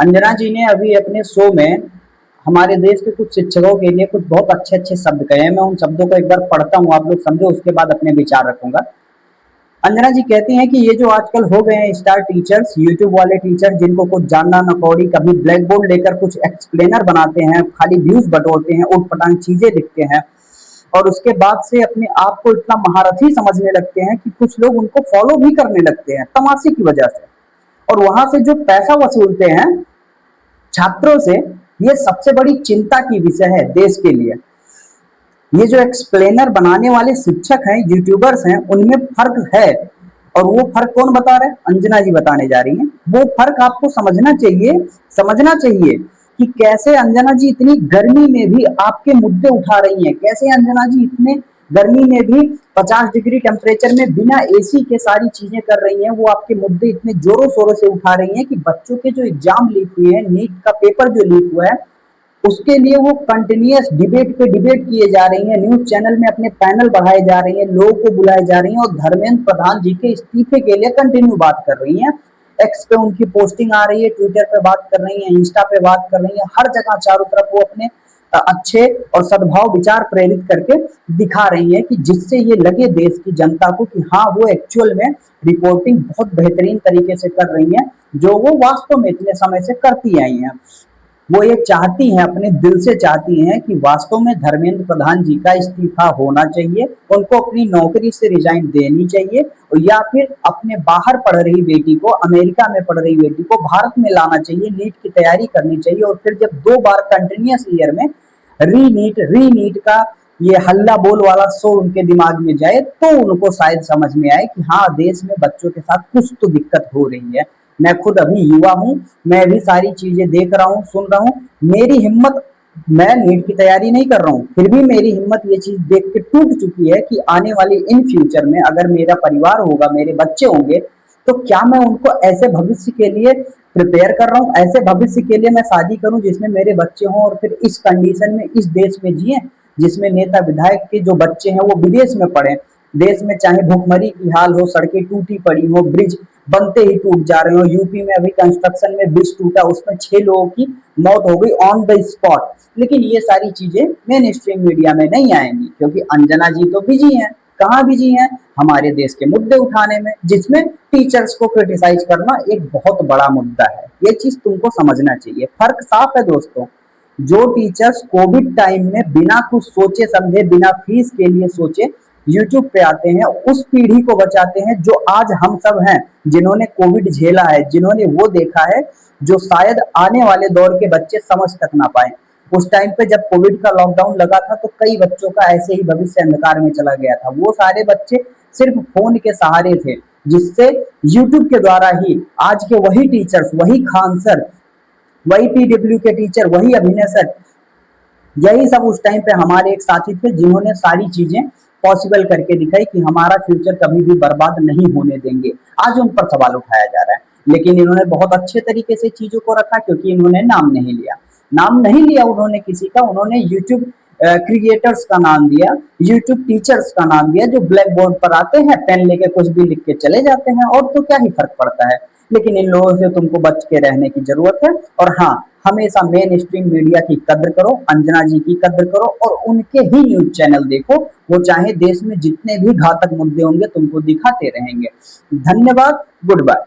अंजना जी ने अभी अपने शो में हमारे देश के कुछ शिक्षकों के लिए कुछ बहुत अच्छे अच्छे शब्द कहे हैं। मैं उन शब्दों को एक बार पढ़ता हूँ, आप लोग समझो, उसके बाद अपने विचार रखूंगा। अंजना जी कहती हैं कि ये जो आजकल हो गए हैं स्टार टीचर्स, यूट्यूब वाले टीचर, जिनको कुछ जानना न कौड़ी, कभी ब्लैक बोर्ड लेकर कुछ एक्सप्लेनर बनाते हैं, खाली व्यूज बटोरते हैं, उठ पटांग चीजें लिखते हैं और उसके बाद से अपने आप को इतना महारथी समझने लगते हैं कि कुछ लोग उनको फॉलो भी करने लगते हैं तमाशे की वजह से। और वहां से जो पैसा वसूलते हैं छात्रों से, ये सबसे बड़ी चिंता की विषय है देश के लिए। ये जो एक्सप्लेनर बनाने वाले शिक्षक हैं, यूट्यूबर्स हैं, उनमें फर्क है। और वो फर्क कौन बता रहे हैं? अंजना जी बताने जा रही हैं। वो फर्क आपको समझना चाहिए कि कैसे अंजना जी इतनी गर्मी में भी आपके मुद्दे उठा रही हैं, कैसे अंजना जी इतने गर्मी में भी 50 डिग्री टेम्परेचर में बिना एसी के सारी चीजें कर रही हैं। वो आपके मुद्दे इतने जोरों शोरों से उठा रही हैं कि बच्चों के जो एग्जाम लीक हुए हैं, नीट का पेपर जो लीक हुआ है, उसके लिए वो कंटिन्यूअस डिबेट पे डिबेट किए जा रही हैं, न्यूज चैनल में अपने पैनल बढ़ाए जा रही हैं, लोगों को बुलाए जा रही हैं और धर्मेंद्र प्रधान जी के इस्तीफे के लिए कंटिन्यू बात कर रही हैं। एक्स पे उनकी पोस्टिंग आ रही है, ट्विटर पे बात कर रही हैं, इंस्टा पे बात कर रही हैं, हर जगह चारों तरफ वो अपने अच्छे और सद्भाव विचार प्रेरित करके दिखा रही है कि जिससे ये लगे देश की जनता को कि हाँ, वो एक्चुअल में रिपोर्टिंग बहुत बेहतरीन तरीके से कर रही है, जो वो वास्तव में इतने समय से करती आई हैं। वो ये चाहती हैं, अपने दिल से चाहती हैं कि वास्तव में धर्मेंद्र प्रधान जी का इस्तीफा होना चाहिए, उनको अपनी नौकरी से रिजाइन देनी चाहिए, या फिर अपने बाहर पढ़ रही बेटी को, अमेरिका में पढ़ रही बेटी को भारत में लाना चाहिए, नीट की तैयारी करनी चाहिए। और फिर जब 2 बार कंटिन्यूअस ईयर में री नीट का ये हल्ला बोल वाला शो उनके दिमाग में जाए, तो उनको शायद समझ में आए कि हाँ, देश में बच्चों के साथ कुछ तो दिक्कत हो रही है। मैं खुद अभी युवा हूँ, मैं भी सारी चीजें देख रहा हूँ, सुन रहा हूँ। मेरी हिम्मत, मैं नीट की तैयारी नहीं कर रहा हूँ, फिर भी मेरी हिम्मत ये चीज देख के टूट चुकी है कि आने वाले इन फ्यूचर में अगर मेरा परिवार होगा, मेरे बच्चे होंगे, तो क्या मैं उनको ऐसे भविष्य के लिए प्रिपेयर कर रहा हूँ, ऐसे भविष्य के लिए मैं शादी करूं जिसमें मेरे बच्चे हों और फिर इस कंडीशन में इस देश में जिए जिसमें नेता विधायक के जो बच्चे हैं वो विदेश में पढ़े। देश में चाहे भूखमरी की हाल हो, सड़कें टूटी पड़ी हो, ब्रिज बनते ही टूट जा रहे हो। यूपी में अभी कंस्ट्रक्शन में ब्रिज टूटा, उसमें 6 लोगों की मौत हो गई ऑन द स्पॉट। लेकिन ये सारी चीजें मेन स्ट्रीम मीडिया में नहीं आएंगी, क्योंकि अंजना जी तो बिजी हैं। कहाँ बिजी हैं? हमारे देश के मुद्दे उठाने में, जिसमें टीचर्स को क्रिटिसाइज करना एक बहुत बड़ा मुद्दा है। ये चीज तुमको समझना चाहिए। फर्क साफ है दोस्तों। जो टीचर्स कोविड टाइम में बिना कुछ सोचे समझे, बिना फीस के लिए सोचे यूट्यूब पे आते हैं, उस पीढ़ी को बचाते हैं जो आज हम सब हैं, जिन्होंने कोविड झेला है, जिन्होंने वो देखा है जो शायद आने वाले दौर के बच्चे समझ तक ना पाए। उस टाइम पे जब कोविड का लॉकडाउन लगा था तो कई बच्चों का ऐसे ही भविष्य अंधकार में चला गया था। वो सारे बच्चे सिर्फ फोन के सहारे थे, जिससे यूट्यूब के द्वारा ही आज के वही टीचर्स, वही खान सर, वही पीडब्ल्यू के टीचर, वही अभिनय सर, यही सब उस टाइम पे हमारे एक साथी थे जिन्होंने सारी चीजें पॉसिबल करके दिखाई कि हमारा फ्यूचर कभी भी बर्बाद नहीं होने देंगे। आज उन पर सवाल उठाया जा रहा है, लेकिन इन्होंने बहुत अच्छे तरीके से चीजों को रखा, क्योंकि इन्होंने नाम नहीं लिया। नाम नहीं लिया उन्होंने किसी का, उन्होंने यूट्यूब क्रिएटर्स का नाम दिया, यूट्यूब टीचर्स का नाम दिया, जो ब्लैक बोर्ड पर आते हैं, पेन लेके कुछ भी लिख के चले जाते हैं, और तो क्या ही फर्क पड़ता है। लेकिन इन लोगों से तुमको बच के रहने की जरूरत है। और हाँ, हमेशा मेन स्ट्रीम मीडिया की कद्र करो, अंजना जी की कद्र करो और उनके ही न्यूज चैनल देखो। वो चाहे देश में जितने भी घातक मुद्दे होंगे तुमको दिखाते रहेंगे। धन्यवाद, गुड बाय।